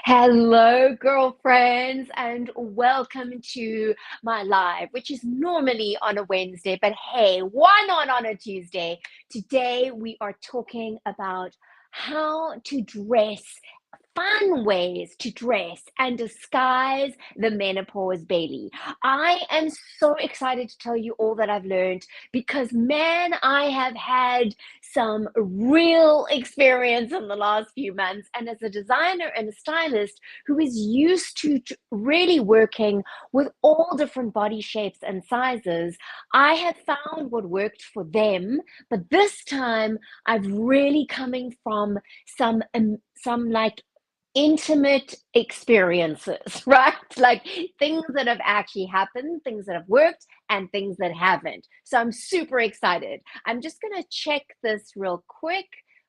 Hello, girlfriends, and welcome to my live, which is normally on a Wednesday, but hey, why not on a Tuesday? Today, we are talking about how to dress, fun ways to dress and disguise the menopause Bailey. I am so excited to tell you all that I've learned because, man, I have had some real experience in the last few months. And as a designer and a stylist who is used to really working with all different body shapes and sizes, I have found what worked for them. But this time, I've really coming from some like intimate experiences, right? Like things that have actually happened, things that have worked, and things that haven't. So I'm super excited. I'm just going to check this real quick.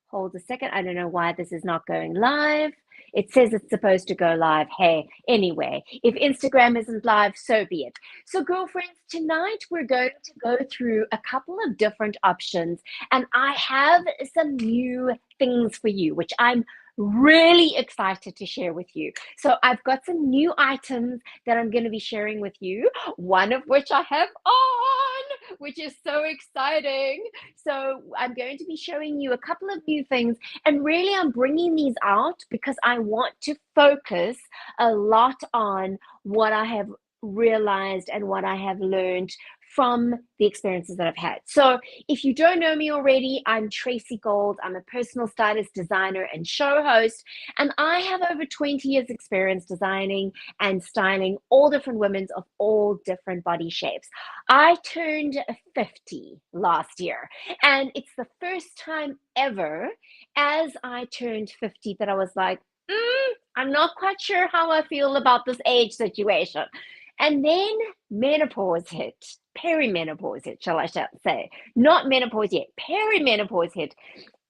Hold a second. I don't know why this is not going live. It says it's supposed to go live. Hey, anyway, if Instagram isn't live, so be it. So, girlfriends, tonight we're going to go through a couple of different options, and I have some new things for you, which I'm really excited to share with you. So I've got some new items that I'm going to be sharing with you, one of which I have on, which is so exciting. So I'm going to be showing you a couple of new things, and really I'm bringing these out because I want to focus a lot on what I have realized and what I have learned from the experiences that I've had. So if you don't know me already, I'm Tracy Gold. I'm a personal stylist, designer, and show host. And I have over 20 years experience designing and styling all different women of all different body shapes. I turned 50 last year. And it's the first time ever as I turned 50 that I was like, I'm not quite sure how I feel about this age situation. And then menopause hit, perimenopause hit, shall I say. Not menopause yet, perimenopause hit.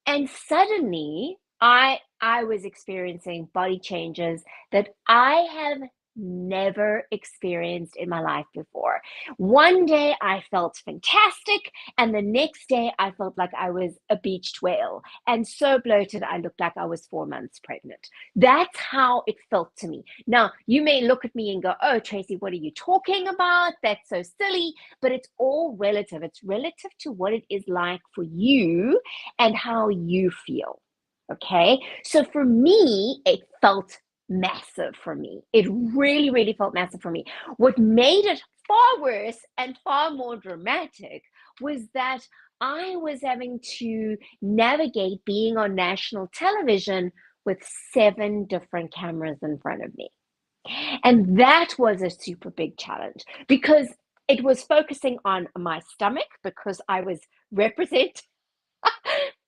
And suddenly I was experiencing body changes that I have never experienced in my life before. One day I felt fantastic, and the next day I felt like I was a beached whale and so bloated I looked like I was 4 months pregnant. That's how it felt to me. Now, you may look at me and go, "Oh, Tracy, what are you talking about? That's so silly." But it's all relative. It's relative to what it is like for you and how you feel. Okay. So for me, it felt massive for me. It really, really felt massive for me. What made it far worse and far more dramatic was that I was having to navigate being on national television with 7 different cameras in front of me. And that was a super big challenge because it was focusing on my stomach because I was represent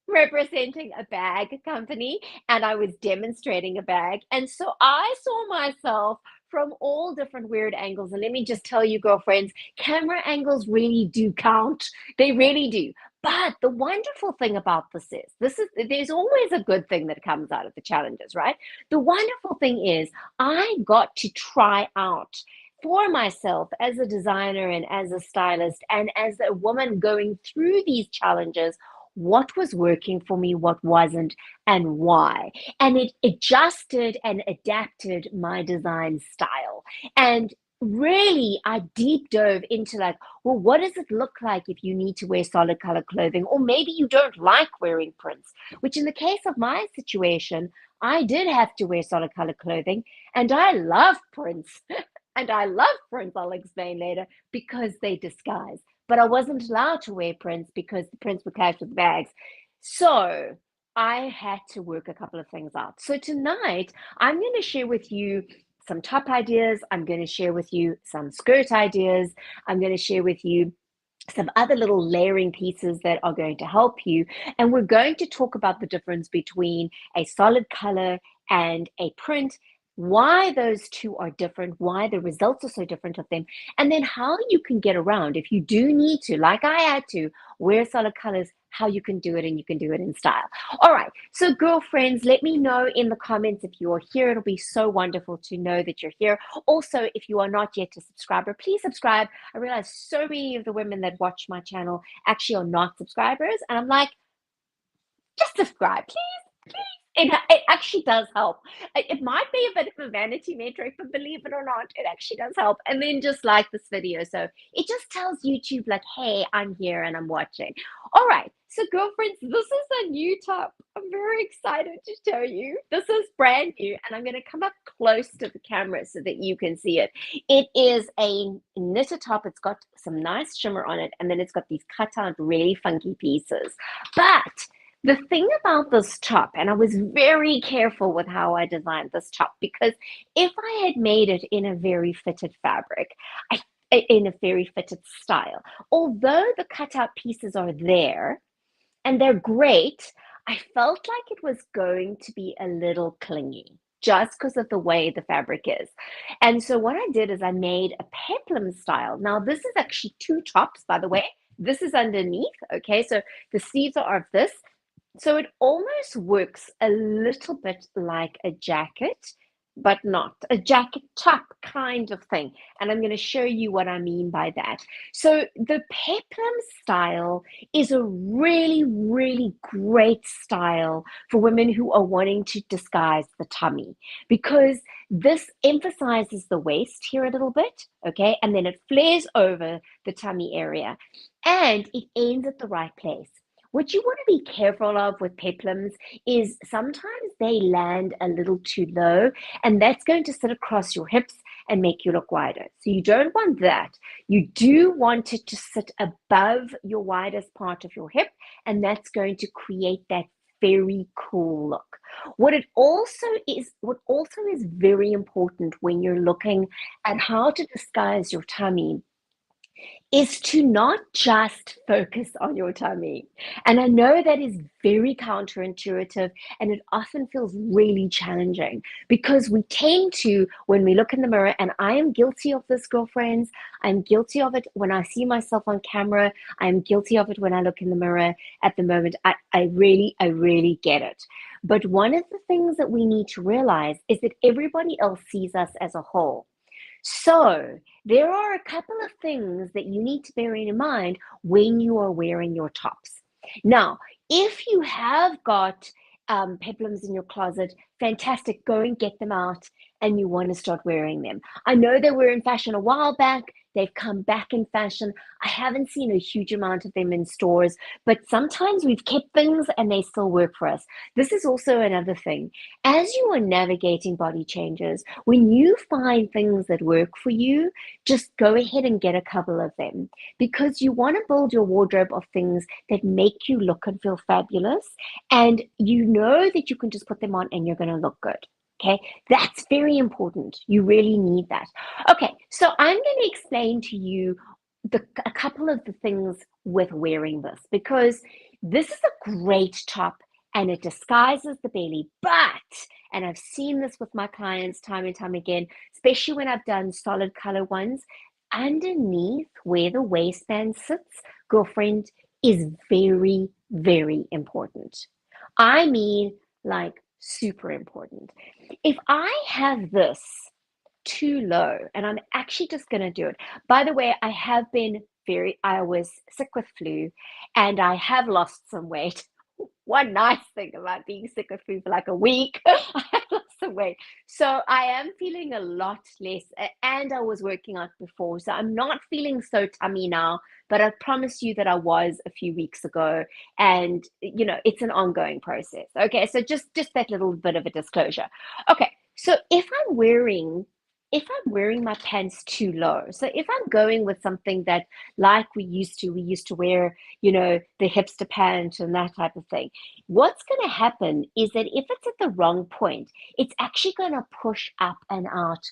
representing a bag company and I was demonstrating a bag. And so I saw myself from all different weird angles. And let me just tell you, girlfriends, camera angles really do count. They really do. But the wonderful thing about this is there's always a good thing that comes out of the challenges, right? The wonderful thing is I got to try out for myself as a designer and as a stylist and as a woman going through these challenges what was working for me, what wasn't, and why. And it adjusted and adapted my design style. And really, I deep dove into like, well, what does it look like if you need to wear solid color clothing? Or maybe you don't like wearing prints, which in the case of my situation, I did have to wear solid color clothing, and I love prints. And I love prints, I'll explain later, because they disguise. But I wasn't allowed to wear prints because the prints were clashed with bags. So I had to work a couple of things out. So tonight, I'm going to share with you some top ideas. I'm going to share with you some skirt ideas. I'm going to share with you some other little layering pieces that are going to help you. And we're going to talk about the difference between a solid color and a print, why those two are different, why the results are so different of them, and then how you can get around if you do need to, like I had to, wear solid colors, how you can do it and you can do it in style. All right, so girlfriends, let me know in the comments if you are here. It'll be so wonderful to know that you're here. Also, if you are not yet a subscriber, please subscribe. I realize so many of the women that watch my channel actually are not subscribers, and I'm like, just subscribe, please. It actually does help. It might be a bit of a vanity metric, but believe it or not, it actually does help. And then just like this video. So it just tells YouTube like, hey, I'm here and I'm watching. All right. So girlfriends, this is a new top. I'm very excited to show you. This is brand new and I'm going to come up close to the camera so that you can see it. It is a knitted top. It's got some nice shimmer on it and then it's got these cut out really funky pieces. But the thing about this top, and I was very careful with how I designed this top because if I had made it in a very fitted fabric, in a very fitted style, although the cutout pieces are there and they're great, I felt like it was going to be a little clingy just because of the way the fabric is. And so what I did is I made a peplum style. Now, this is actually two tops, by the way. This is underneath, okay? So the sleeves are of this. So it almost works a little bit like a jacket, but not a jacket top kind of thing. And I'm going to show you what I mean by that. So the peplum style is a really, really great style for women who are wanting to disguise the tummy because this emphasizes the waist here a little bit, okay? And then it flares over the tummy area and it ends at the right place. What you want to be careful of with peplums is sometimes they land a little too low, and that's going to sit across your hips and make you look wider. So you don't want that. You do want it to sit above your widest part of your hip, and that's going to create that very cool look. What also is very important when you're looking at how to disguise your tummy is to not just focus on your tummy. And I know that is very counterintuitive and it often feels really challenging because we tend to, when we look in the mirror, and I am guilty of this, girlfriends, I'm guilty of it when I see myself on camera. I'm guilty of it when I look in the mirror at the moment. I really get it. But one of the things that we need to realize is that everybody else sees us as a whole. So, there are a couple of things that you need to bear in mind when you are wearing your tops. Now, if you have got peplums in your closet, fantastic, go and get them out and you want to start wearing them. I know they were in fashion a while back, they've come back in fashion. I haven't seen a huge amount of them in stores, but sometimes we've kept things and they still work for us. This is also another thing. As you are navigating body changes, when you find things that work for you, just go ahead and get a couple of them because you want to build your wardrobe of things that make you look and feel fabulous. And you know that you can just put them on and you're going to look good. Okay, that's very important. You really need that. Okay, so I'm going to explain to you a couple of the things with wearing this because this is a great top and it disguises the belly. But, and I've seen this with my clients time and time again, especially when I've done solid color ones, underneath where the waistband sits, girlfriend, is very, very important. I mean, like super important. If I have this too low, and I'm actually just going to do it. By the way, I was sick with flu and I have lost some weight. One nice thing about being sick with flu for like a week, I have lost some weight. So I am feeling a lot less, and I was working out before. So I'm not feeling so tummy now, but I promise you that I was a few weeks ago. And, it's an ongoing process. Okay, so just that little bit of a disclosure. Okay, so if I'm wearing my pants too low, so if I'm going with something that like we used to wear, the hipster pant and that type of thing, what's going to happen is that if it's at the wrong point, it's actually going to push up and out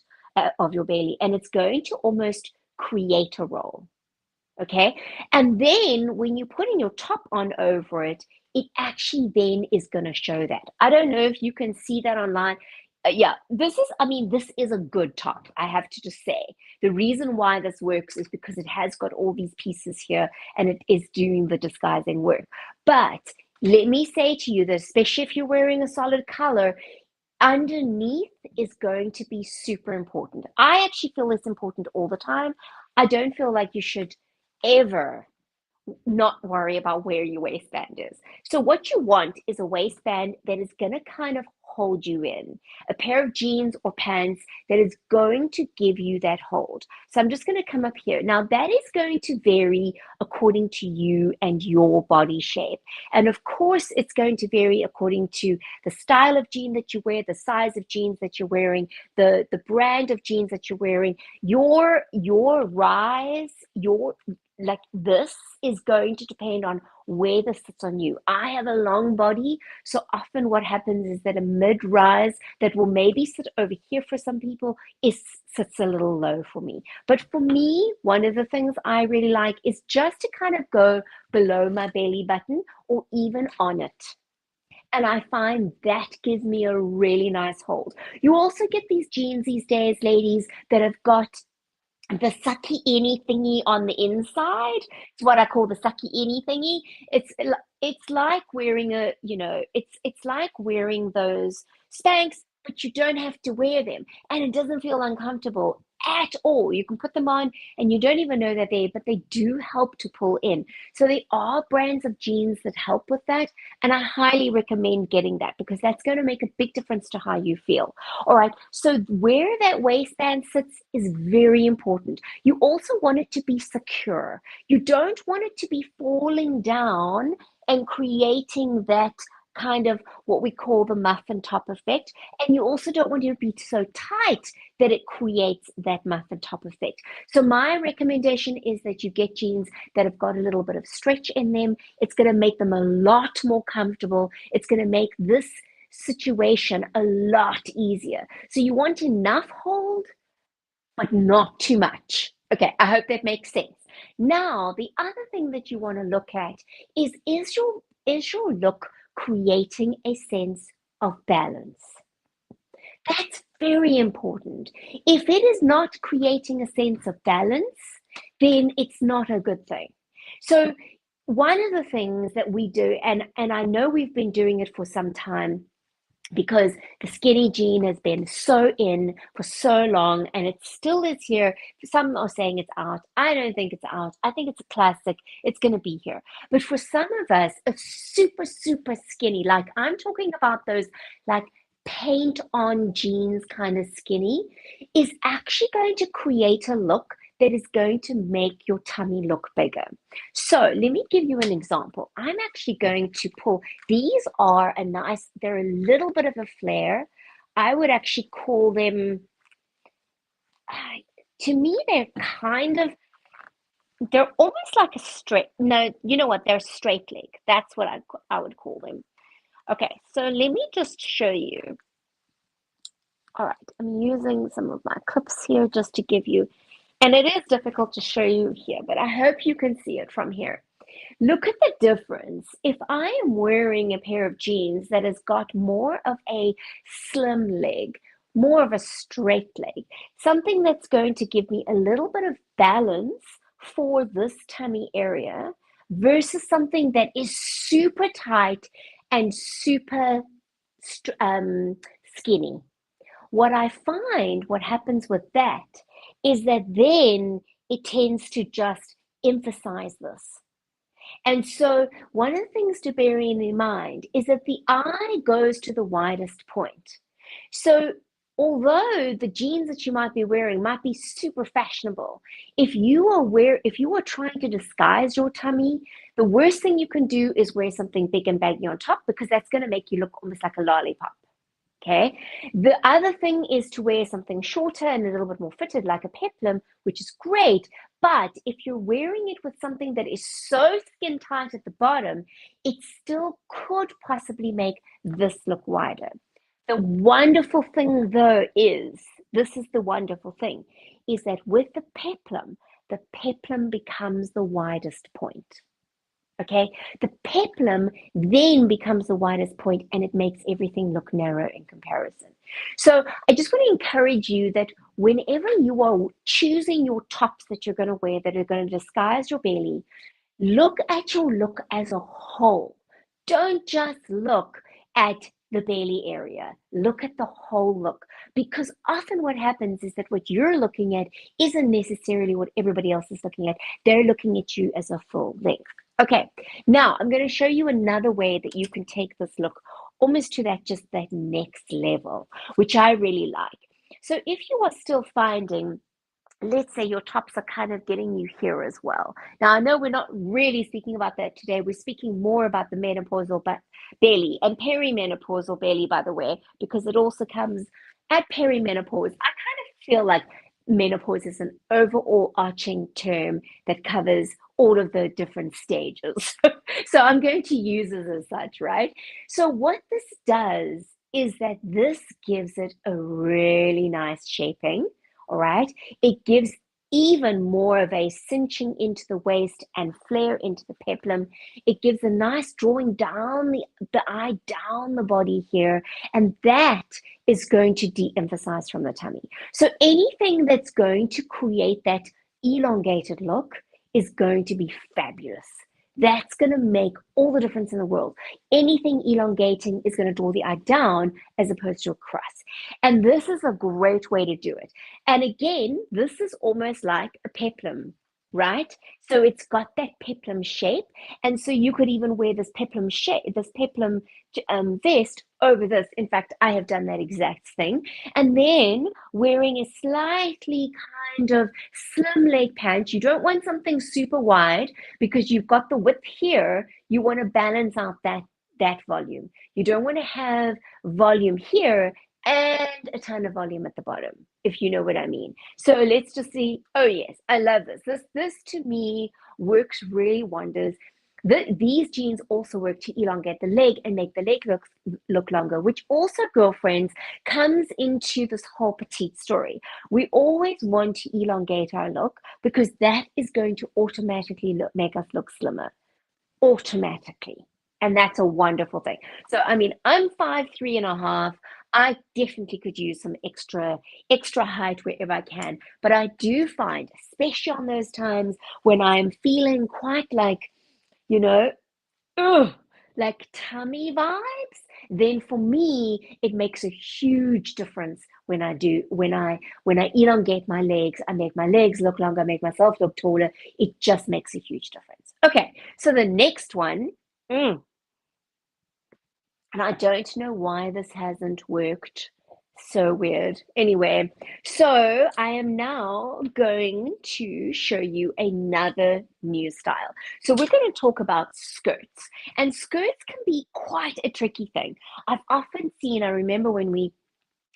of your belly and it's going to almost create a roll. Okay. And then when you're putting your top on over it, it actually then is going to show that. I don't know if you can see that online. Yeah, this is a good top, I have to just say. The reason why this works is because it has got all these pieces here and it is doing the disguising work. But let me say to you that, especially if you're wearing a solid color, underneath is going to be super important. I actually feel it's important all the time. I don't feel like you should ever not worry about where your waistband is. So what you want is a waistband that is going to kind of hold you in, a pair of jeans or pants that is going to give you that hold. So I'm just going to come up here. Now that is going to vary according to you and your body shape. And of course, it's going to vary according to the style of jean that you wear, the size of jeans that you're wearing, the brand of jeans that you're wearing, your rise, your like this is going to depend on where this sits on you. I have a long body, so often what happens is that a mid-rise that will maybe sit over here for some people sits a little low for me. But for me, one of the things I really like is just to kind of go below my belly button or even on it. And I find that gives me a really nice hold. You also get these jeans these days, ladies, that have got the sucky any thingy on the inside. It's what I call the sucky any thingy. It's like wearing it's like wearing those Spanx, but you don't have to wear them, and it doesn't feel uncomfortable at all. You can put them on and you don't even know they're there, but they do help to pull in. So there are brands of jeans that help with that, and I highly recommend getting that because that's going to make a big difference to how you feel. All right, so where that waistband sits is very important. You also want it to be secure. You don't want it to be falling down and creating that kind of what we call the muffin top effect. And you also don't want it to be so tight that it creates that muffin top effect. So my recommendation is that you get jeans that have got a little bit of stretch in them. It's going to make them a lot more comfortable. It's going to make this situation a lot easier. So you want enough hold, but not too much. Okay, I hope that makes sense. Now, the other thing that you want to look at is your look creating a sense of balance? That's very important. If it is not creating a sense of balance, then it's not a good thing. So one of the things that we do, and I know we've been doing it for some time, because the skinny jean has been so in for so long and it still is here. Some are saying it's out. I don't think it's out. I think it's a classic. It's going to be here. But for some of us, a super, super skinny, like I'm talking about those like paint on jeans kind of skinny, is actually going to create a look that is going to make your tummy look bigger. So let me give you an example. I'm actually going to pull, these are they're a little bit of a flare. I would actually call them, to me, they're almost like a straight, no, you know what, they're straight leg. That's what I would call them. Okay, so let me just show you. All right, I'm using some of my clips here just to give you, and it is difficult to show you here, but I hope you can see it from here. Look at the difference. If I am wearing a pair of jeans that has got more of a slim leg, more of a straight leg, something that's going to give me a little bit of balance for this tummy area versus something that is super tight and super skinny. What I find, what happens with that is that then it tends to just emphasize this. And so one of the things to bear in mind is that the eye goes to the widest point. So although the jeans that you might be wearing might be super fashionable, if you are trying to disguise your tummy, the worst thing you can do is wear something big and baggy on top because that's going to make you look almost like a lollipop. Okay. The other thing is to wear something shorter and a little bit more fitted, like a peplum, which is great. But if you're wearing it with something that is so skin tight at the bottom, it still could possibly make this look wider. The wonderful thing, though, this is the wonderful thing, is that with the peplum becomes the widest point. Okay, the peplum then becomes the widest point and it makes everything look narrow in comparison. So I just want to encourage you that whenever you are choosing your tops that you're going to wear that are going to disguise your belly, look at your look as a whole. Don't just look at the belly area. Look at the whole look. Because often what happens is that what you're looking at isn't necessarily what everybody else is looking at. They're looking at you as a full length. Okay, now I'm going to show you another way that you can take this look almost to that just that next level, which I really like. So if you are still finding, let's say your tops are kind of getting you here as well. Now, I know we're not really speaking about that today. We're speaking more about the menopausal belly and perimenopausal belly, by the way, because it also comes at perimenopause. I kind of feel like menopause is an overall arching term that covers all of the different stages. So I'm going to use it as such, right? So what this does is that this gives it a really nice shaping, all right? It gives even more of a cinching into the waist and flare into the peplum. It gives a nice drawing down the eye, down the body here, and that is going to de-emphasize from the tummy. So anything that's going to create that elongated look is going to be fabulous. That's going to make all the difference in the world. Anything elongating is going to draw the eye down as opposed to across. And this is a great way to do it. And again, this is almost like a peplum, right? So it's got that peplum shape. And so you could even wear this peplum shape, this peplum vest over this. In fact, I have done that exact thing. And then wearing a slightly kind of slim leg pant. You don't want something super wide because you've got the width here. You want to balance out that volume. You don't want to have volume here and a ton of volume at the bottom, if you know what I mean. So let's just see. Oh yes, I love this. This to me works really wonders. These jeans also work to elongate the leg and make the leg look longer, which also, girlfriends, comes into this whole petite story. We always want to elongate our look because that is going to automatically make us look slimmer, automatically. And that's a wonderful thing. So, I mean, I'm 5'3.5". I definitely could use some extra height wherever I can. But I do find, especially on those times when I'm feeling quite like, you know, ugh, like tummy vibes, then for me it makes a huge difference when I elongate my legs. I make my legs look longer, make myself look taller. It just makes a huge difference. Okay, so the next one, and I don't know why this hasn't worked. So weird. Anyway, so I am now going to show you another new style. So we're going to talk about skirts, and skirts can be quite a tricky thing. I've often seen, I remember when we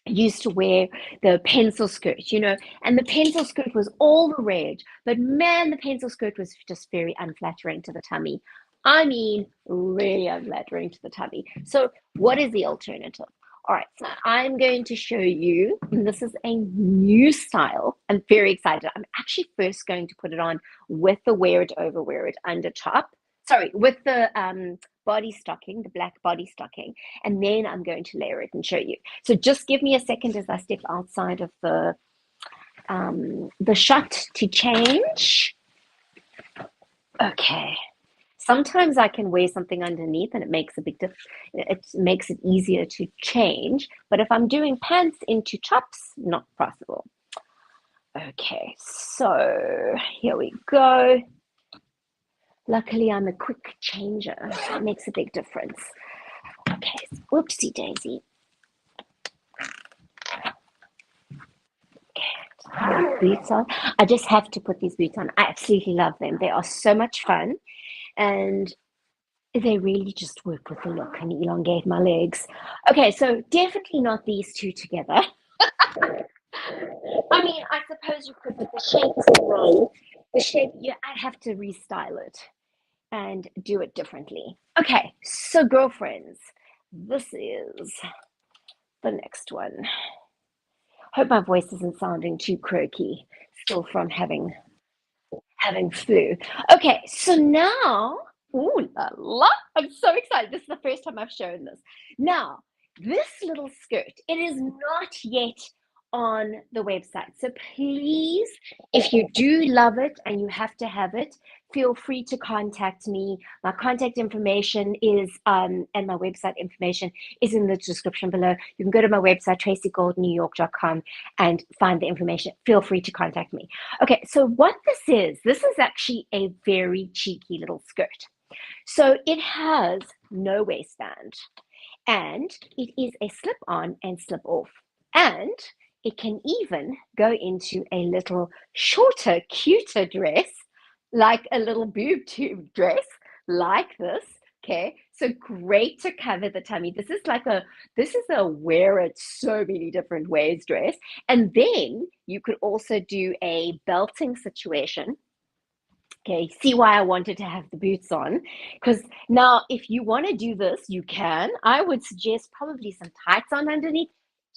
used to wear the pencil skirt, and the pencil skirt was all the rage, but man, the pencil skirt was just very unflattering to the tummy. I mean, really unflattering to the tummy. So what is the alternative? All right, so I'm going to show you, and this is a new style. I'm very excited. I'm actually first going to put it on with the wear it over, wear it under top. Sorry, with the body stocking, the black body stocking, and then I'm going to layer it and show you. So just give me a second as I step outside of the shot to change. Okay. Sometimes I can wear something underneath and it makes a big difference. It makes it easier to change. But if I'm doing pants into tops, not possible. Okay, so here we go. Luckily, I'm a quick changer. That makes a big difference. Okay, whoopsie daisy. Okay, boots on. I just have to put these boots on. I absolutely love them. They are so much fun. And they really just work with the look and elongate my legs. Okay, so definitely not these two together. I mean, I suppose you could, but the shape's wrong. The shape, I'd have to restyle it and do it differently. Okay, so girlfriends, this is the next one. Hope my voice isn't sounding too croaky, still from having flu. Okay, so now, ooh la la, I'm so excited. This is the first time I've shown this. Now, this little skirt, it is not yet on the website. So please, if you do love it and you have to have it, feel free to contact me. My contact information is and my website information is in the description below. You can go to my website, tracygoldnewyork.com, and find the information. Feel free to contact me. Okay, so what this is actually a very cheeky little skirt. So it has no waistband, and it is a slip on and slip off. And it can even go into a little shorter, cuter dress, like a little boob tube dress, like this. Okay, so great to cover the tummy. This is a wear it so many different ways dress. And then you could also do a belting situation. Okay, see why I wanted to have the boots on. Because now, if you want to do this, you can. I would suggest probably some tights on underneath,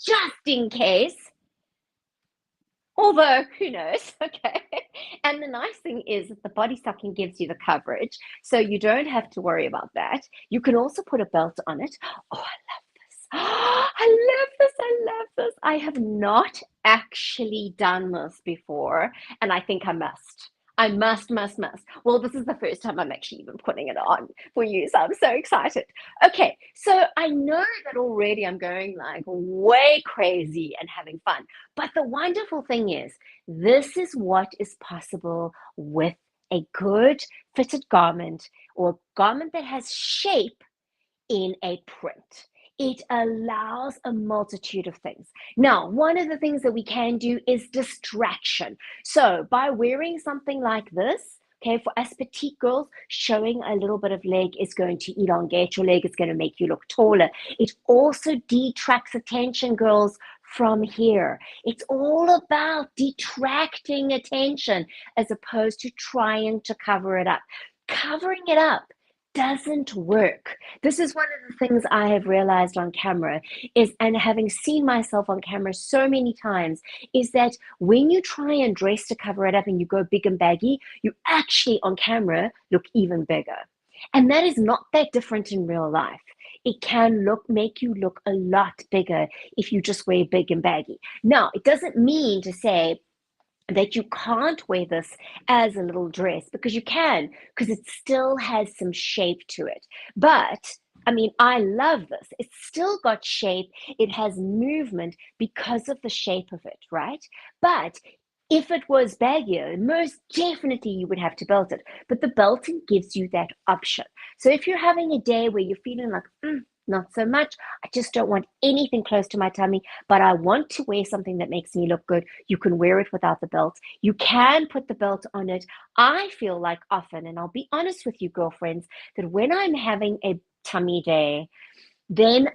just in case. Although, who knows? Okay. And the nice thing is that the body stocking gives you the coverage, so you don't have to worry about that. You can also put a belt on it. Oh, I love this. I love this. I love this. I have not actually done this before, and I think I must. I must. Well, this is the first time I'm actually even putting it on for you, so I'm so excited. Okay, so I know that already I'm going like way crazy and having fun. But the wonderful thing is, this is what is possible with a good fitted garment, or garment that has shape in a print. It allows a multitude of things. Now, one of the things that we can do is distraction. So by wearing something like this, okay, for us petite girls, showing a little bit of leg is going to elongate your leg. It's going to make you look taller. It also detracts attention, girls, from here. It's all about detracting attention as opposed to trying to cover it up. Covering it up doesn't work. This is one of the things I have realized on camera is, and having seen myself on camera so many times, is that when you try and dress to cover it up and you go big and baggy, you actually on camera look even bigger. And that is not that different in real life. It can make you look a lot bigger if you just wear big and baggy. Now, it doesn't mean to say that you can't wear this as a little dress, because you can, because it still has some shape to it. But I mean, I love this. It's still got shape. It has movement because of the shape of it, right? But if it was baggier, most definitely you would have to belt it. But the belting gives you that option. So if you're having a day where you're feeling like, not so much, I just don't want anything close to my tummy, but I want to wear something that makes me look good, you can wear it without the belt. You can put the belt on it. I feel like often, and I'll be honest with you, girlfriends, that when I'm having a tummy day, then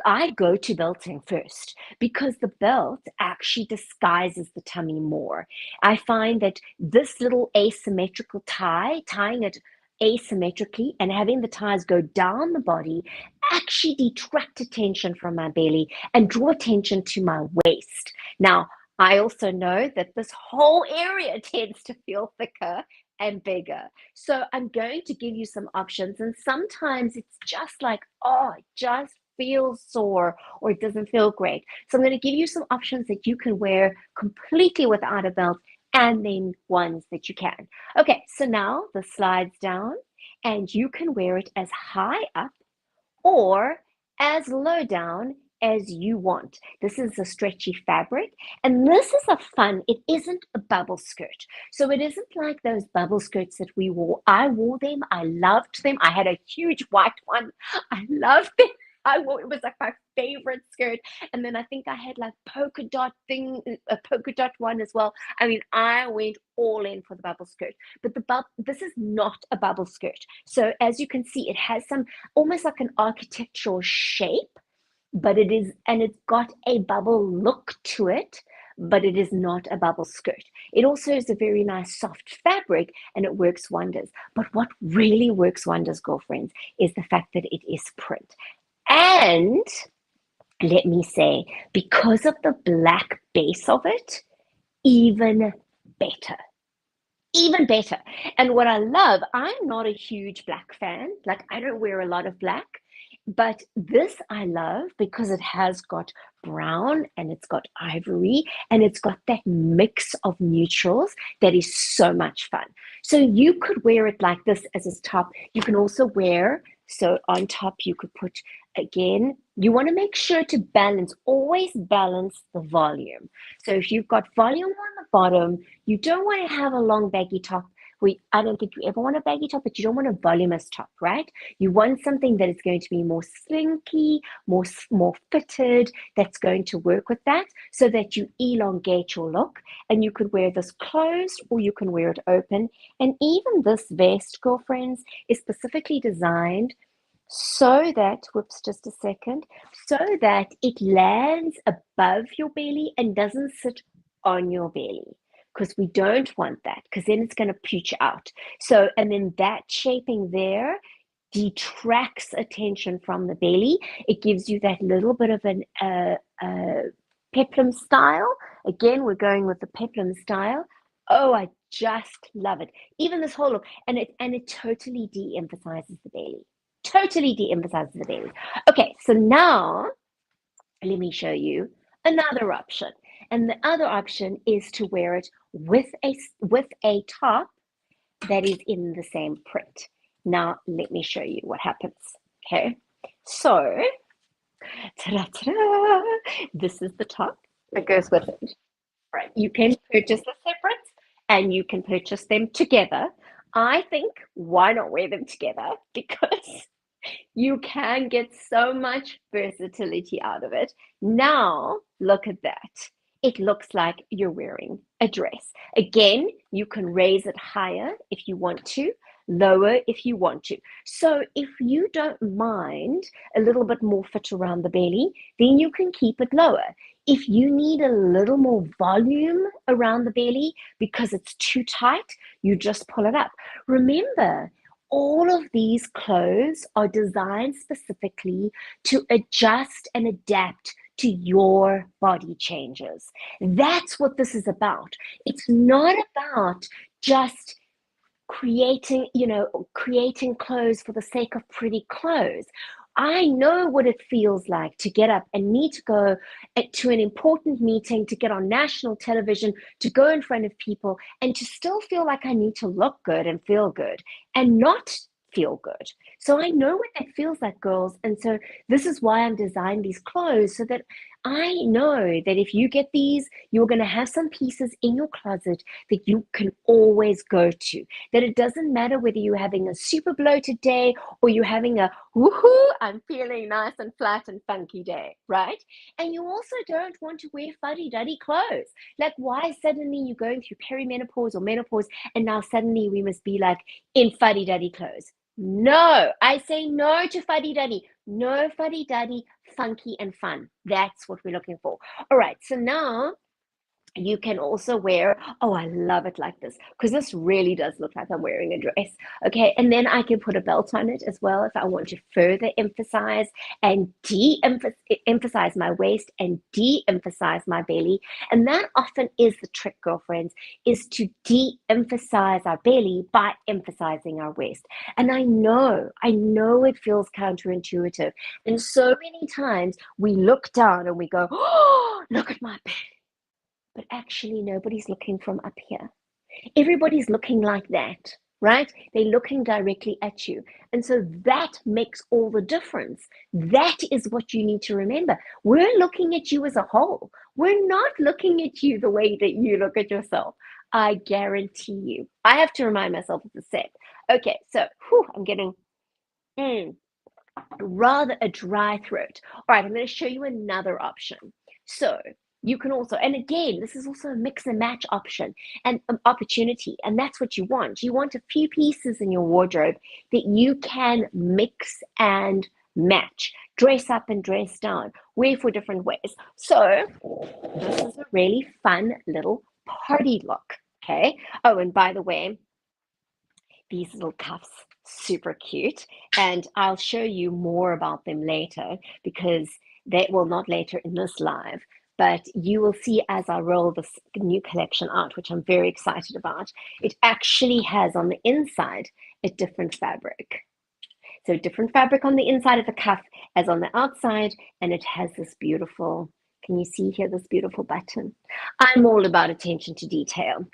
I go to belting first, because the belt actually disguises the tummy more. I find that this little asymmetrical tying it asymmetrically and having the ties go down the body, actually detract attention from my belly and draw attention to my waist. Now, I also know that this whole area tends to feel thicker and bigger. So I'm going to give you some options, and sometimes it's just like, oh, it just feels sore or it doesn't feel great. So I'm going to give you some options that you can wear completely without a belt, and then ones that you can. Okay, so now the slides down, and you can wear it as high up or as low down as you want. This is a stretchy fabric, and this is a fun, it isn't a bubble skirt. So it isn't like those bubble skirts that we wore. I wore them, I loved them. I had a huge white one. I loved them. It was like my favorite skirt. And then I think I had like a polka dot one as well. I mean, I went all in for the bubble skirt. But this is not a bubble skirt. So as you can see, it has some almost like an architectural shape, but it's got a bubble look to it, but it is not a bubble skirt. It also is a very nice soft fabric, and it works wonders. But what really works wonders, girlfriends, is the fact that it is print. And let me say, because of the black base of it, even better. Even better. And what I love, I'm not a huge black fan. Like, I don't wear a lot of black. But this I love because it has got brown and it's got ivory and it's got that mix of neutrals that is so much fun. So you could wear it like this as a top. You can also wear, so on top you could put, again, you want to make sure to balance, always balance the volume. So if you've got volume on the bottom, you don't want to have a long baggy top. I don't think you ever want a baggy top, but you don't want a voluminous top, right? You want something that is going to be more slinky, more fitted, that's going to work with that so that you elongate your look. And you could wear this closed or you can wear it open. And even this vest, girlfriends, is specifically designed so that, whoops, just a second, so that it lands above your belly and doesn't sit on your belly. Because we don't want that, because then it's going to pooch out. So, and then that shaping there detracts attention from the belly. It gives you that little bit of an peplum style. Again, we're going with the peplum style. Oh, I just love it. Even this whole look, and it totally de-emphasizes the belly. Totally de-emphasizes the belly. Okay, so now let me show you another option. And the other option is to wear it with a top that is in the same print. Now, let me show you what happens. Okay, so ta-da, this is the top that goes with it. Right, you can purchase the separate and you can purchase them together. I think why not wear them together? Because you can get so much versatility out of it. Now, look at that. It looks like you're wearing a dress. Again, you can raise it higher if you want to, lower if you want to. So if you don't mind a little bit more fit around the belly, then you can keep it lower. If you need a little more volume around the belly because it's too tight, you just pull it up. Remember, all of these clothes are designed specifically to adjust and adapt to your body changes. That's what this is about. It's not about just creating clothes for the sake of pretty clothes. I know what it feels like to get up and need to go to an important meeting, to get on national television, to go in front of people, and to still feel like I need to look good and feel good and not feel good. So I know what that feels like, girls. And so this is why I'm designing these clothes, so that I know that if you get these, you're going to have some pieces in your closet that you can always go to. That it doesn't matter whether you're having a super bloated day or you're having a woohoo, I'm feeling nice and flat and funky day, right? And you also don't want to wear fuddy-duddy clothes. Like, why suddenly you're going through perimenopause or menopause and now suddenly we must be like in fuddy-duddy clothes? No, I say no to fuddy-duddy. No fuddy-duddy, funky and fun. That's what we're looking for. All right, so now you can also wear, oh, I love it like this, because this really does look like I'm wearing a dress. Okay, and then I can put a belt on it as well if I want to further emphasize and de-emphasize my waist and de-emphasize my belly. And that often is the trick, girlfriends, is to de-emphasize our belly by emphasizing our waist. And I know it feels counterintuitive. And so many times we look down and we go, oh, look at my belly. But actually, nobody's looking from up here. Everybody's looking like that, right? They're looking directly at you. And so that makes all the difference. That is what you need to remember. We're looking at you as a whole. We're not looking at you the way that you look at yourself. I guarantee you. I have to remind myself of the same. Okay, so I'm getting rather a dry throat. All right, I'm going to show you another option. So you can also, and again, this is also a mix and match option and opportunity, and that's what you want. You want a few pieces in your wardrobe that you can mix and match, dress up and dress down, wear for different ways. So this is a really fun little party look. Okay. Oh, and by the way, these little cuffs, super cute, and I'll show you more about them later, because they will, not later in this live, but you will see as I roll this new collection out, which I'm very excited about. It actually has on the inside a different fabric. So different fabric on the inside of the cuff as on the outside, and it has this beautiful, can you see here, this beautiful button? I'm all about attention to detail.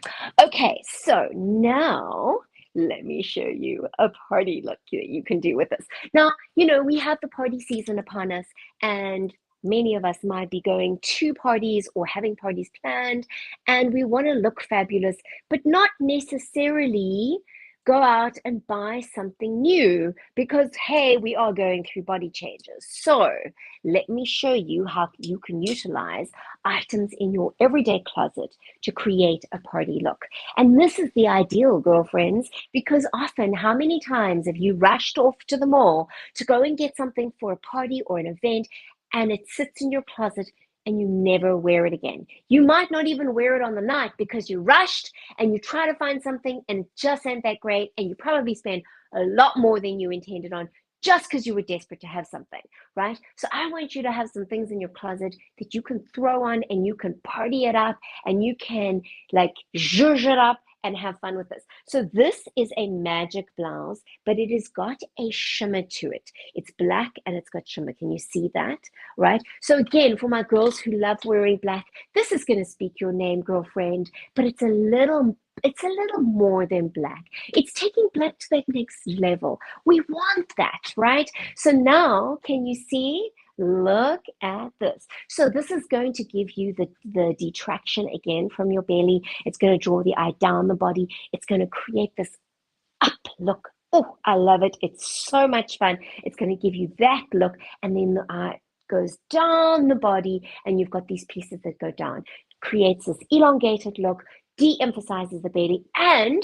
Okay, so now let me show you a party look that you can do with this. Now, you know, we have the party season upon us, and many of us might be going to parties or having parties planned, and we want to look fabulous, but not necessarily go out and buy something new because, hey, we are going through body changes. So let me show you how you can utilize items in your everyday closet to create a party look. And this is the ideal, girlfriends, because often, how many times have you rushed off to the mall to go and get something for a party or an event, and it sits in your closet and you never wear it again? You might not even wear it on the night because you rushed and you try to find something and it just ain't that great, and you probably spend a lot more than you intended on just because you were desperate to have something, right? So I want you to have some things in your closet that you can throw on and you can party it up and you can like zhuzh it up and have fun with this. So this is a magic blouse, but it has got a shimmer to it. It's black and it's got shimmer. Can you see that? Right? So again, for my girls who love wearing black, this is going to speak your name, girlfriend, but it's a little more than black. It's taking black to that next level. We want that, right? So now, can you see? Look at this. So this is going to give you the detraction again from your belly. It's going to draw the eye down the body. It's going to create this up look. Oh, I love it. It's so much fun. It's going to give you that look. And then the eye goes down the body and you've got these pieces that go down. Creates this elongated look, de-emphasizes the belly, and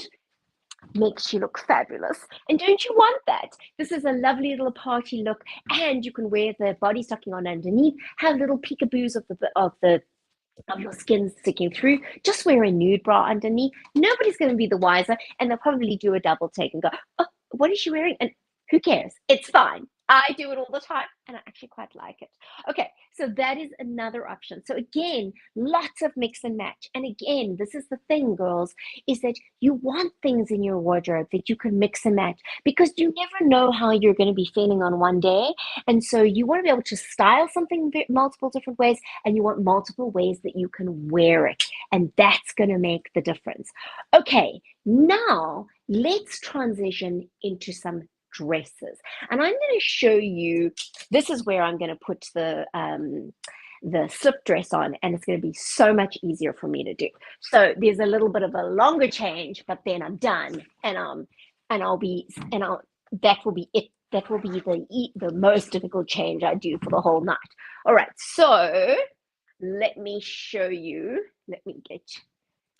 makes you look fabulous. And don't you want that? This is a lovely little party look, and you can wear the body stocking on underneath, have little peekaboos of your skin sticking through. Just wear a nude bra underneath. Nobody's going to be the wiser, and they'll probably do a double take and go, oh, what is she wearing? And who cares? It's fine. I do it all the time, and I actually quite like it. Okay, so that is another option. So again, lots of mix and match. And again, this is the thing, girls, is that you want things in your wardrobe that you can mix and match because you never know how you're going to be feeling on one day. And so you want to be able to style something multiple different ways, and you want multiple ways that you can wear it. And that's going to make the difference. Okay, now let's transition into some dresses. And I'm going to show you, this is where I'm going to put the slip dress on, and it's going to be so much easier for me to do. So there's a little bit of a longer change, but then I'm done, and that will be it. That will be the most difficult change I do for the whole night. All right, so let me show you. Let me get,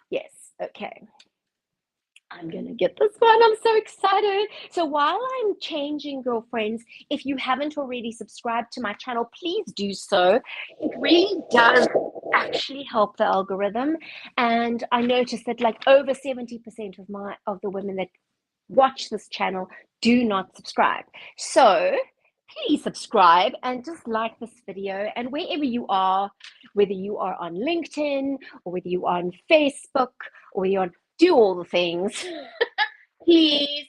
yes, okay. I'm going to get this one. I'm so excited. So while I'm changing, girlfriends, if you haven't already subscribed to my channel, please do so. It really does actually help the algorithm. And I noticed that like over 70% of the women that watch this channel do not subscribe. So please subscribe and just like this video, and wherever you are, whether you are on LinkedIn or whether you are on Facebook or whether you're on, do all the things. Please,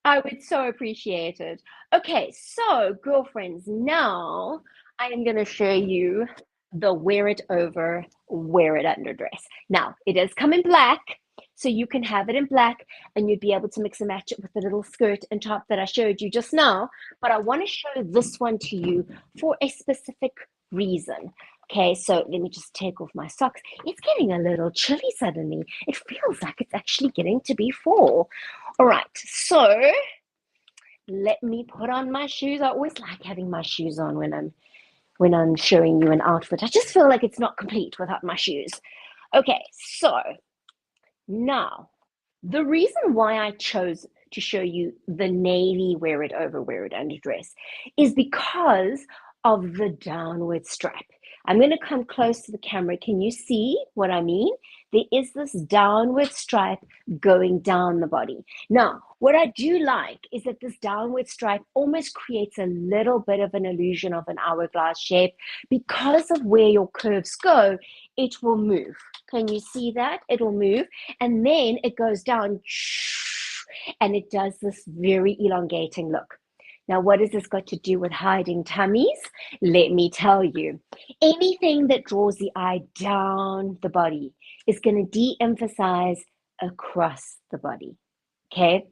I would so appreciate it. Okay, so girlfriends, now I am going to show you the wear it over, wear it under dress. Now, it does come in black, so you can have it in black and you'd be able to mix and match it with the little skirt and top that I showed you just now. But I want to show this one to you for a specific reason. Okay, so let me just take off my socks. It's getting a little chilly suddenly. It feels like it's actually getting to be fall. All right, so let me put on my shoes. I always like having my shoes on when I'm showing you an outfit. I just feel like it's not complete without my shoes. Okay, so now the reason why I chose to show you the navy wear it over, wear it under dress is because of the downward strap. I'm going to come close to the camera. Can you see what I mean? There is this downward stripe going down the body. Now, what I do like is that this downward stripe almost creates a little bit of an illusion of an hourglass shape. Because of where your curves go, it will move. Can you see that? It will move, and then it goes down, and it does this very elongating look. Now, what has this got to do with hiding tummies? Let me tell you. Anything that draws the eye down the body is going to de-emphasize across the body. Okay?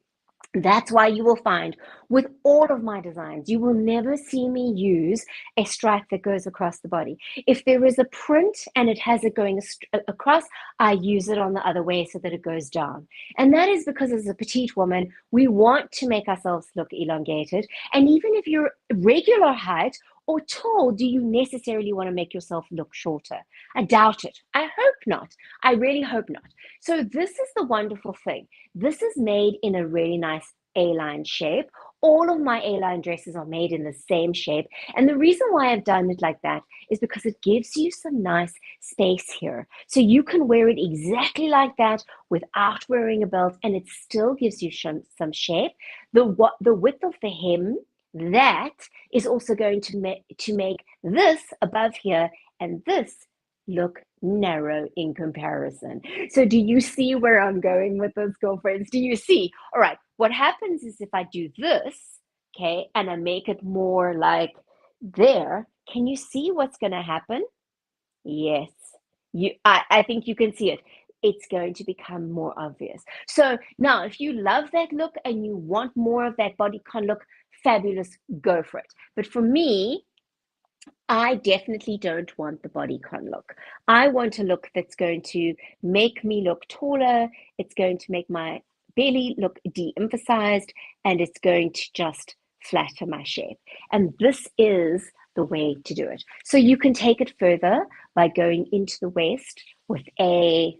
That's why you will find with all of my designs, you will never see me use a stripe that goes across the body. If there is a print and it has it going across, I use it on the other way so that it goes down. And that is because as a petite woman, we want to make ourselves look elongated. And even if you're regular height or tall, do you necessarily want to make yourself look shorter? I doubt it. I hope not. I really hope not. So this is the wonderful thing. This is made in a really nice A-line shape. All of my A-line dresses are made in the same shape. And the reason why I've done it like that is because it gives you some nice space here. So you can wear it exactly like that without wearing a belt, and it still gives you some shape. The width of the hem, that is also going to make this above here and this look narrow in comparison. So do you see where I'm going with this, girlfriends? Do you see? All right, what happens is if I do this, okay, and I make it more like there, can you see what's going to happen? Yes, I think you can see it. It's going to become more obvious. So now if you love that look and you want more of that bodycon look, fabulous, go for it. But for me, I definitely don't want the bodycon look. I want a look that's going to make me look taller. It's going to make my belly look de-emphasized, and it's going to just flatter my shape. And this is the way to do it. So you can take it further by going into the waist with a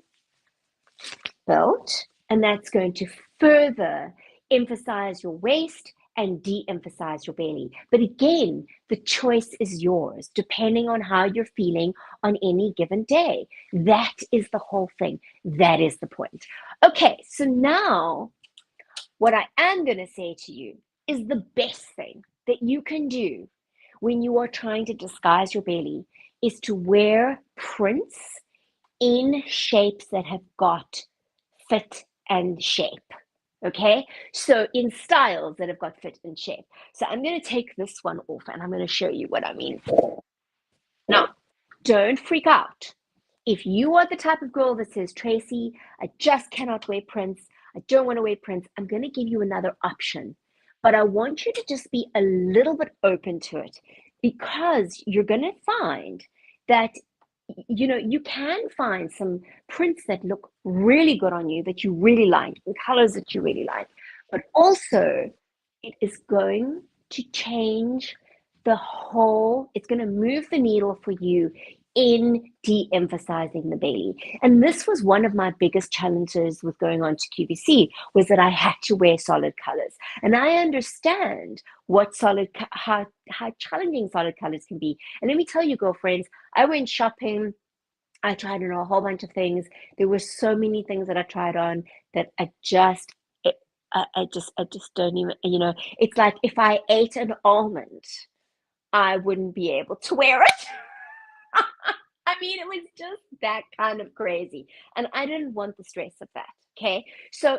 belt, and that's going to further emphasize your waist and de-emphasize your belly. But again, the choice is yours, depending on how you're feeling on any given day. That is the whole thing. That is the point. Okay, so now what I am going to say to you is the best thing that you can do when you are trying to disguise your belly is to wear prints in shapes that have got fit and shape. Okay, so in styles that have got fit and shape. So I'm going to take this one off and I'm going to show you what I mean. Now, don't freak out. If you are the type of girl that says, Tracy, I just cannot wear prints, I don't want to wear prints, I'm going to give you another option. But I want you to just be a little bit open to it, because you're going to find that you can find some prints that look really good on you, that you really like, and colors that you really like. But also, it is going to change it's going to move the needle for you in de-emphasizing the belly. And this was one of my biggest challenges with going on to QVC, was that I had to wear solid colors. And I understand how challenging solid colors can be. And let me tell you, girlfriends, I went shopping. I tried on a whole bunch of things. There were so many things that I tried on that I just don't even, it's like if I ate an almond, I wouldn't be able to wear it. I mean, it was just that kind of crazy. And I didn't want the stress of that. Okay. So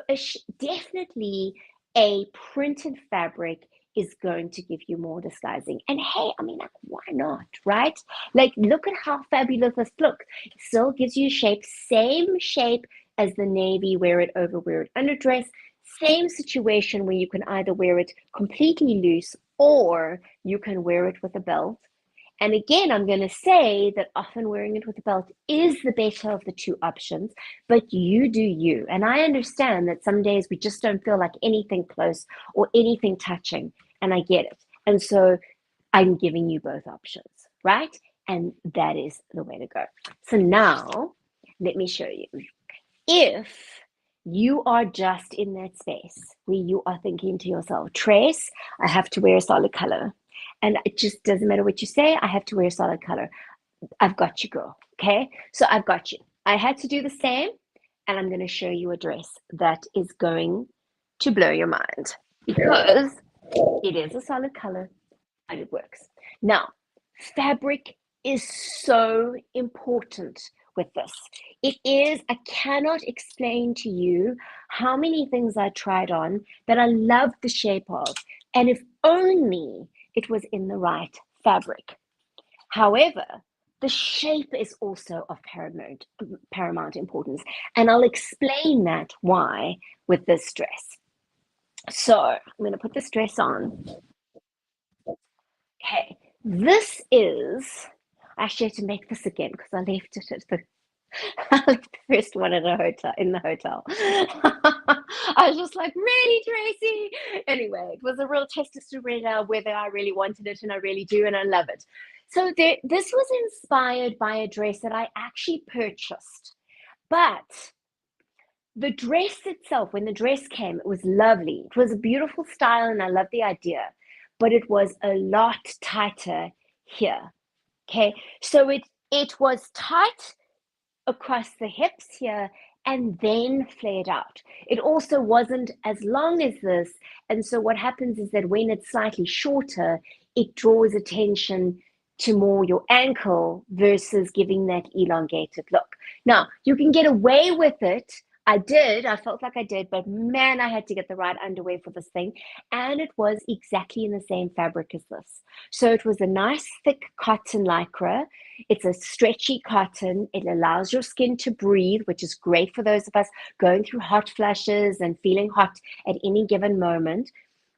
definitely a printed fabric is going to give you more disguising. And hey, I mean, like, why not, right? Like, look at how fabulous this looks. It still gives you shape, same shape as the navy, wear it underdress. Same situation where you can either wear it completely loose or you can wear it with a belt. And again, I'm going to say that often wearing it with a belt is the better of the two options, but you do you. And I understand that some days we just don't feel like anything close or anything touching, and I get it. And so I'm giving you both options, right? And that is the way to go. So now, let me show you. If you are just in that space where you are thinking to yourself, Trace, I have to wear a solid color. And it just doesn't matter what you say, I have to wear a solid color. I've got you, girl. Okay? So I've got you. I had to do the same, and I'm going to show you a dress that is going to blow your mind, because it is a solid color and it works. Now, fabric is so important with this. I cannot explain to you how many things I tried on that I loved the shape of, and if only it was in the right fabric. However, the shape is also of paramount importance, and I'll explain that why with this dress. So I'm going to put this dress on. Okay, this is, I actually have to make this again because I left it at the I left the first one at a hotel in the hotel. I was just like, really, Tracy? Anyway, it was a real test as to whether I really wanted it, and I really do, and I love it. So this was inspired by a dress that I actually purchased. But the dress itself, when the dress came, it was lovely. It was a beautiful style, and I love the idea. But it was a lot tighter here. Okay, so it was tight across the hips here and then flared out. It also wasn't as long as this. And so what happens is that when it's slightly shorter, it draws attention to more your ankle versus giving that elongated look. Now, you can get away with it. I felt like I did, but man, I had to get the right underwear for this thing. And it was exactly in the same fabric as this. So it was a nice thick cotton lycra. It's a stretchy cotton. It allows your skin to breathe, which is great for those of us going through hot flashes and feeling hot at any given moment.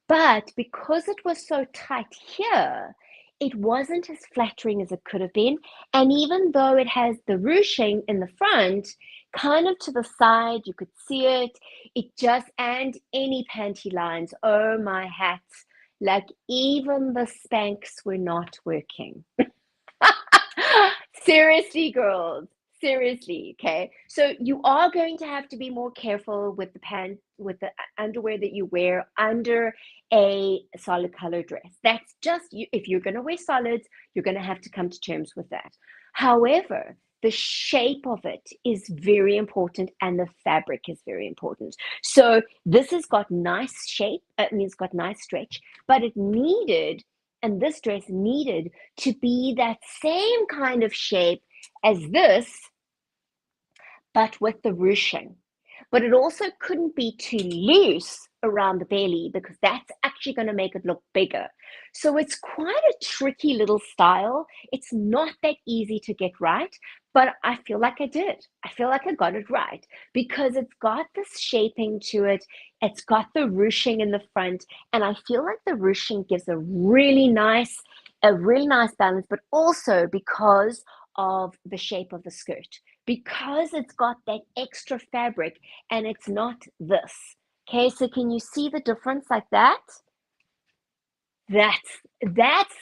But because it was so tight here, it wasn't as flattering as it could have been. And even though it has the ruching in the front, kind of to the side, you could see it. And any panty lines, oh my hats, like even the Spanx were not working. Seriously, girls. Seriously, okay. So you are going to have to be more careful with the underwear that you wear under a solid color dress. That's just you. If you're going to wear solids, you're going to have to come to terms with that. However, the shape of it is very important, and the fabric is very important. So this has got nice shape. I mean, it's got nice stretch, but this dress needed to be that same kind of shape as this, but with the ruching. But it also couldn't be too loose around the belly because that's actually going to make it look bigger. So it's quite a tricky little style. It's not that easy to get right, but I feel like I did. I feel like I got it right because it's got this shaping to it. It's got the ruching in the front, and I feel like the ruching gives a really nice balance, but also because of the shape of the skirt, because it's got that extra fabric and it's not this. Okay, so can you see the difference like that? That's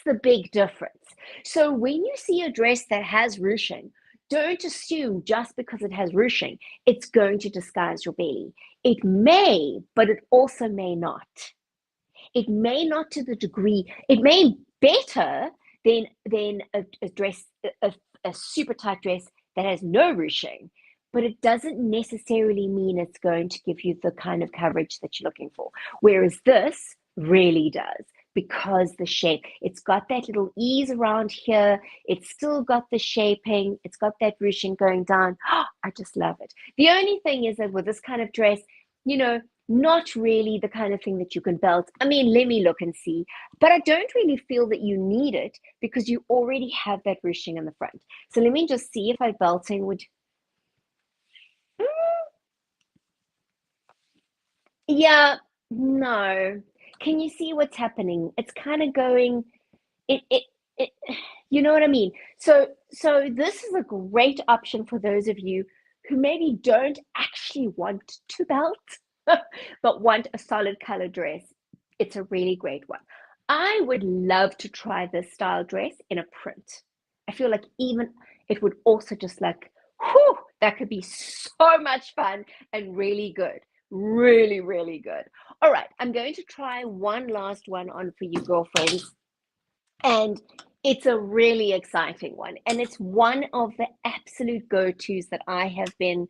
the big difference. So when you see a dress that has ruching, don't assume just because it has ruching, it's going to disguise your belly. It may, but it also may not. It may not to the degree, it may better than a dress, a super tight dress that has no ruching, but it doesn't necessarily mean it's going to give you the kind of coverage that you're looking for. Whereas this really does, because the shape, it's got that little ease around here. It's still got the shaping. It's got that ruching going down. I just love it. The only thing is that with this kind of dress, not really the kind of thing that you can belt. I mean, let me look and see. But I don't really feel that you need it because you already have that ruching in the front. So let me just see if belting would. Yeah, no. Can you see what's happening? It's kind of going. It. You know what I mean? So this is a great option for those of you who maybe don't actually want to belt, but want a solid color dress. It's a really great one. I would love to try this style dress in a print. I feel like even it would also just like, whew, that could be so much fun and really good. Really, really good. All right, I'm going to try one last one on for you, girlfriends. And it's a really exciting one. And it's one of the absolute go-tos that I have been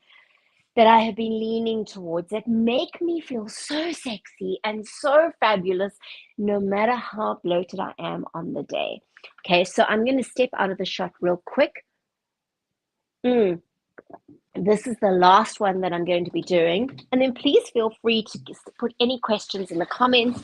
leaning towards, that make me feel so sexy and so fabulous no matter how bloated I am on the day. Okay, so I'm going to step out of the shot real quick. This is the last one that I'm going to be doing. And then please feel free to put any questions in the comments.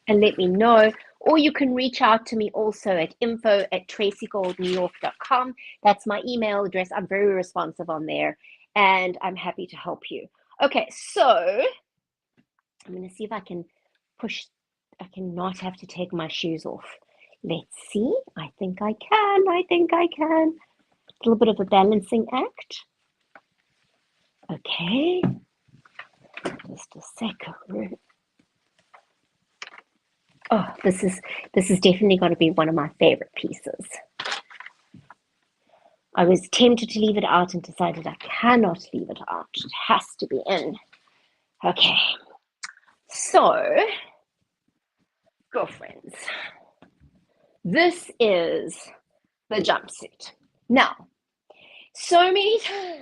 and let me know. Or you can reach out to me also at info@tracygoldnewyork.com. That's my email address. I'm very responsive on there, and I'm happy to help you. Okay, so I'm going to see if I can not have to take my shoes off. Let's see. I think I can. A little bit of a balancing act. Okay. Just a second. Oh, this is definitely going to be one of my favorite pieces. I was tempted to leave it out and decided I cannot leave it out. It has to be in. Okay. So, girlfriends, this is the jumpsuit. Now, so many times,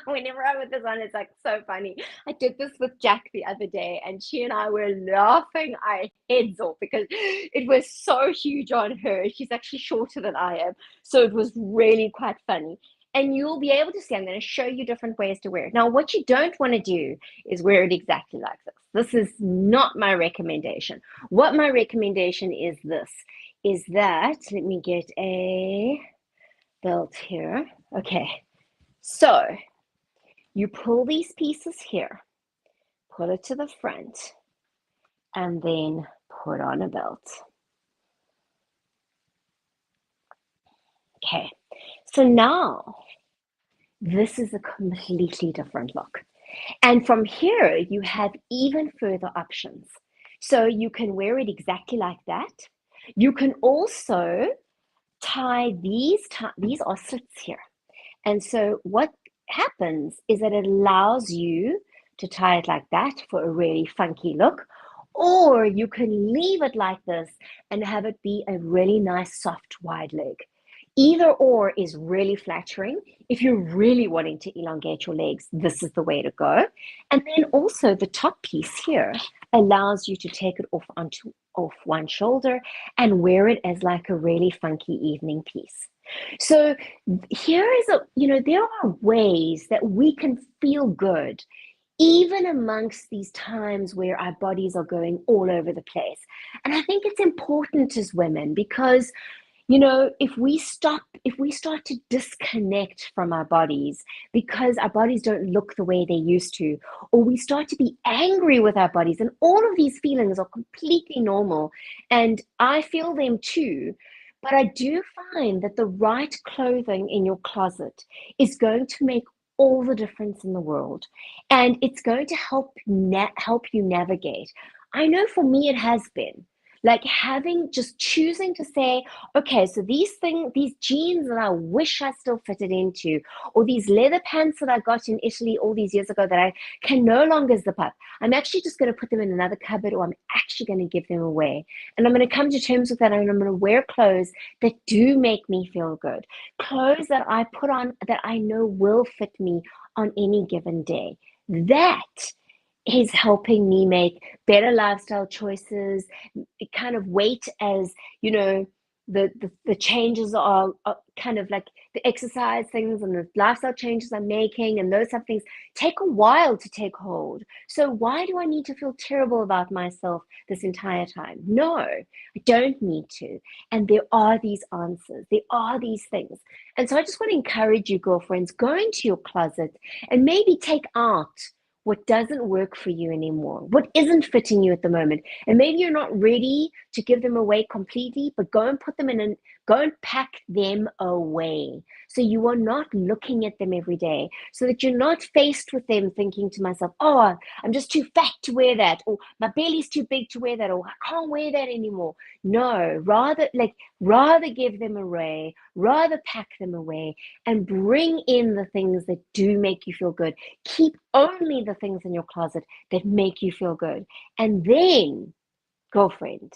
whenever I put this on, it's like so funny. I did this with Jack the other day, and she and I were laughing our heads off because it was so huge on her. She's actually shorter than I am, so it was really quite funny. And you'll be able to see, I'm going to show you different ways to wear it. Now, what you don't want to do is wear it exactly like this. This is not my recommendation. What my recommendation is that, let me get a belt here. Okay, so you pull these pieces here, pull it to the front, and then put on a belt. Okay, so now this is a completely different look. And from here, you have even further options. So you can wear it exactly like that. You can also tie these are slits here. And so what happens is that it allows you to tie it like that for a really funky look, or you can leave it like this and have it be a really nice soft wide leg. Either or is really flattering. If you're really wanting to elongate your legs, this is the way to go. And then also the top piece here allows you to take it off one shoulder and wear it as like a really funky evening piece. So here is there are ways that we can feel good even amongst these times where our bodies are going all over the place. And I think it's important as women because if we start to disconnect from our bodies because our bodies don't look the way they used to, or we start to be angry with our bodies, and all of these feelings are completely normal, and I feel them too. But I do find that the right clothing in your closet is going to make all the difference in the world, and it's going to help you navigate. I know for me it has been. Like choosing to say, okay, so these jeans that I wish I still fitted into, or these leather pants that I got in Italy all these years ago that I can no longer zip up, I'm actually just going to put them in another cupboard, or I'm actually going to give them away. And I'm going to come to terms with that, and I'm going to wear clothes that do make me feel good. Clothes that I put on that I know will fit me on any given day. That is helping me make better lifestyle choices. It kind of wait as the changes are kind of like the exercise things and the lifestyle changes I'm making, and those type of things take a while to take hold. So why do I need to feel terrible about myself this entire time? No, I don't need to. And there are these answers, there are these things. And so I just want to encourage you, girlfriends, go into your closet and maybe take out what doesn't work for you anymore, what isn't fitting you at the moment. And maybe you're not ready to give them away completely, but go and put them in and go and pack them away. So you are not looking at them every day, so that you're not faced with them thinking to myself, oh, I'm just too fat to wear that, or my belly's too big to wear that, or I can't wear that anymore. No, rather give them away, rather pack them away, and bring in the things that do make you feel good. Keep only the things in your closet that make you feel good. And then, girlfriend,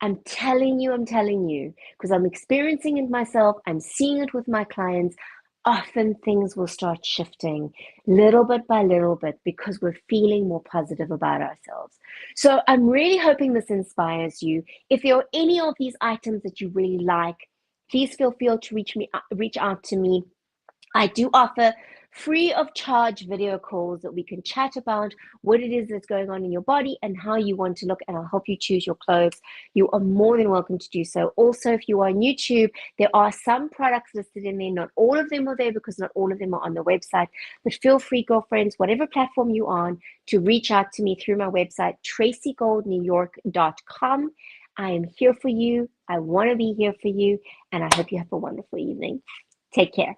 I'm telling you, because I'm experiencing it myself, I'm seeing it with my clients, often things will start shifting little bit by little bit because we're feeling more positive about ourselves. So I'm really hoping this inspires you. If there are any of these items that you really like, please feel free to reach out to me. I do offer free of charge video calls that we can chat about what it is that's going on in your body and how you want to look, and I'll help you choose your clothes. You are more than welcome to do so. Also, if you are on YouTube, there are some products listed in there. Not all of them are there because not all of them are on the website, but feel free, girlfriends, whatever platform you're on, to reach out to me through my website, tracygoldnewyork.com. I am here for you. I want to be here for you, and I hope you have a wonderful evening. Take care.